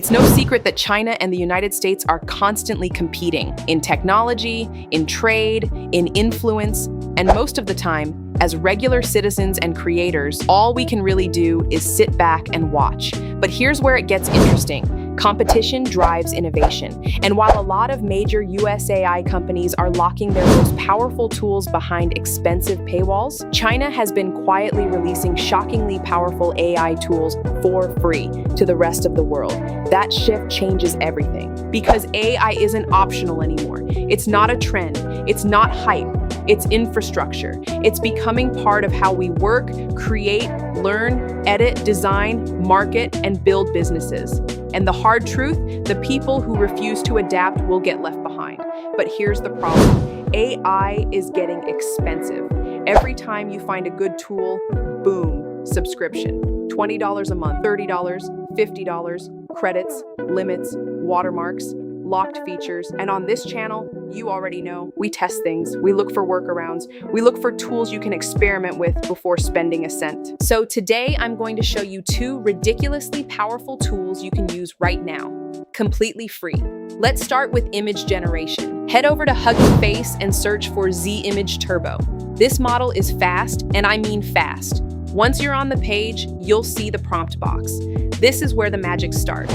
It's no secret that China and the United States are constantly competing in technology, in trade, in influence, and most of the time, as regular citizens and creators, all we can really do is sit back and watch. But here's where it gets interesting. Competition drives innovation. And while a lot of major US AI companies are locking their most powerful tools behind expensive paywalls, China has been quietly releasing shockingly powerful AI tools for free to the rest of the world. That shift changes everything because AI isn't optional anymore. It's not a trend. It's not hype. It's infrastructure. It's becoming part of how we work, create, learn, edit, design, market, and build businesses. And the hard truth, the people who refuse to adapt will get left behind. But here's the problem. AI is getting expensive. Every time you find a good tool, boom, subscription. $20 a month, $30, $50, credits, limits, watermarks, locked features. And on this channel, you already know, we test things, we look for workarounds, we look for tools you can experiment with before spending a cent. So today I'm going to show you 2 ridiculously powerful tools you can use right now, completely free. Let's start with image generation. Head over to Hugging Face and search for Z Image Turbo. This model is fast, and I mean fast. Once you're on the page, you'll see the prompt box. This is where the magic starts.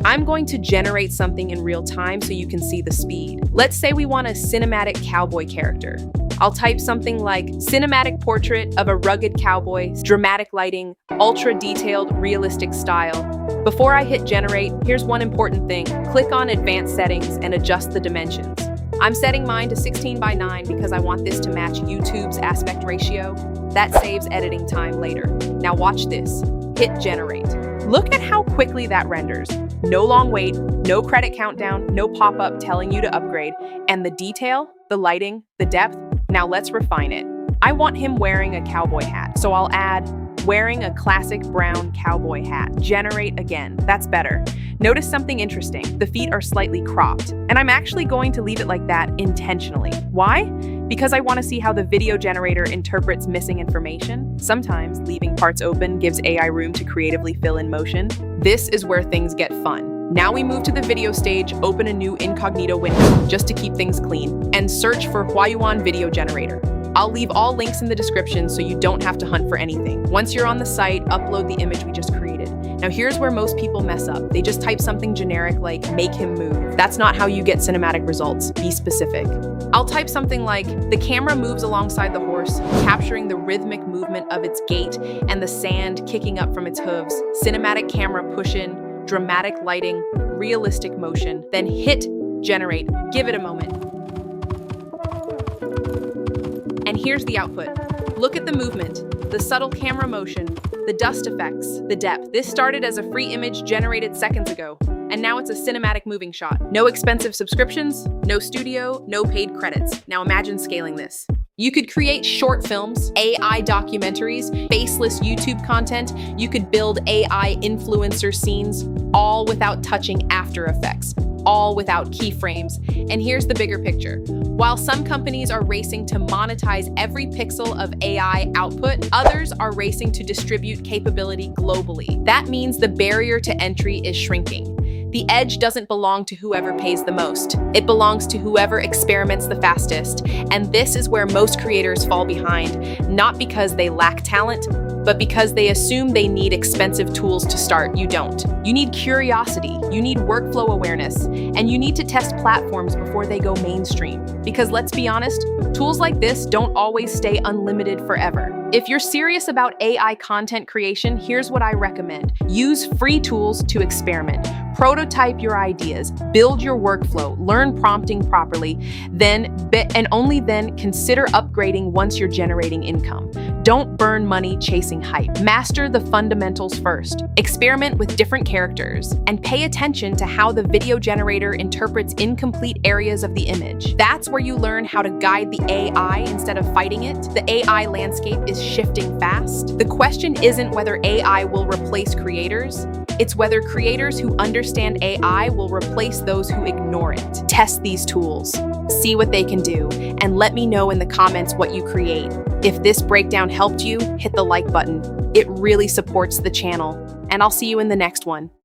I'm going to generate something in real time so you can see the speed. Let's say we want a cinematic cowboy character. I'll type something like cinematic portrait of a rugged cowboy, dramatic lighting, ultra detailed, realistic style. Before I hit generate, here's one important thing. Click on advanced settings and adjust the dimensions. I'm setting mine to 16 by 9 because I want this to match YouTube's aspect ratio. That saves editing time later. Now watch this. Hit generate. Look at how quickly that renders. No long wait, no credit countdown, no pop-up telling you to upgrade. And the detail, the lighting, the depth, now let's refine it. I want him wearing a cowboy hat, so I'll add wearing a classic brown cowboy hat. Generate again. That's better. Notice something interesting. The feet are slightly cropped, and I'm actually going to leave it like that intentionally. Why? Because I want to see how the video generator interprets missing information. Sometimes leaving parts open gives AI room to creatively fill in motion. This is where things get fun. Now we move to the video stage, open a new incognito window just to keep things clean, and search for Huayuan Video Generator. I'll leave all links in the description so you don't have to hunt for anything. Once you're on the site, upload the image we just created. Now here's where most people mess up. They just type something generic like make him move. That's not how you get cinematic results. Be specific. I'll type something like the camera moves alongside the horse, capturing the rhythmic movement of its gait and the sand kicking up from its hooves. Cinematic camera push-in, dramatic lighting, realistic motion. Then hit generate. Give it a moment. And here's the output. Look at the movement, the subtle camera motion, the dust effects, the depth. This started as a free image generated seconds ago, and now it's a cinematic moving shot. No expensive subscriptions, no studio, no paid credits. Now imagine scaling this. You could create short films, AI documentaries, faceless YouTube content. You could build AI influencer scenes, all without touching After Effects, all without keyframes. And here's the bigger picture. While some companies are racing to monetize every pixel of AI output, others are racing to distribute capability globally. That means the barrier to entry is shrinking. The edge doesn't belong to whoever pays the most. It belongs to whoever experiments the fastest. And this is where most creators fall behind, not because they lack talent, but because they assume they need expensive tools to start. You don't. You need curiosity, you need workflow awareness, and you need to test platforms before they go mainstream. Because let's be honest, tools like this don't always stay unlimited forever. If you're serious about AI content creation, here's what I recommend. Use free tools to experiment. Prototype your ideas, build your workflow, learn prompting properly, and only then consider upgrading once you're generating income. Don't burn money chasing hype. Master the fundamentals first. Experiment with different characters and pay attention to how the video generator interprets incomplete areas of the image. That's where you learn how to guide the AI instead of fighting it. The AI landscape is shifting fast. The question isn't whether AI will replace creators. It's whether creators who understand AI will replace those who ignore it. Test these tools, see what they can do, and let me know in the comments what you create. If this breakdown helped you, hit the like button. It really supports the channel, and I'll see you in the next one.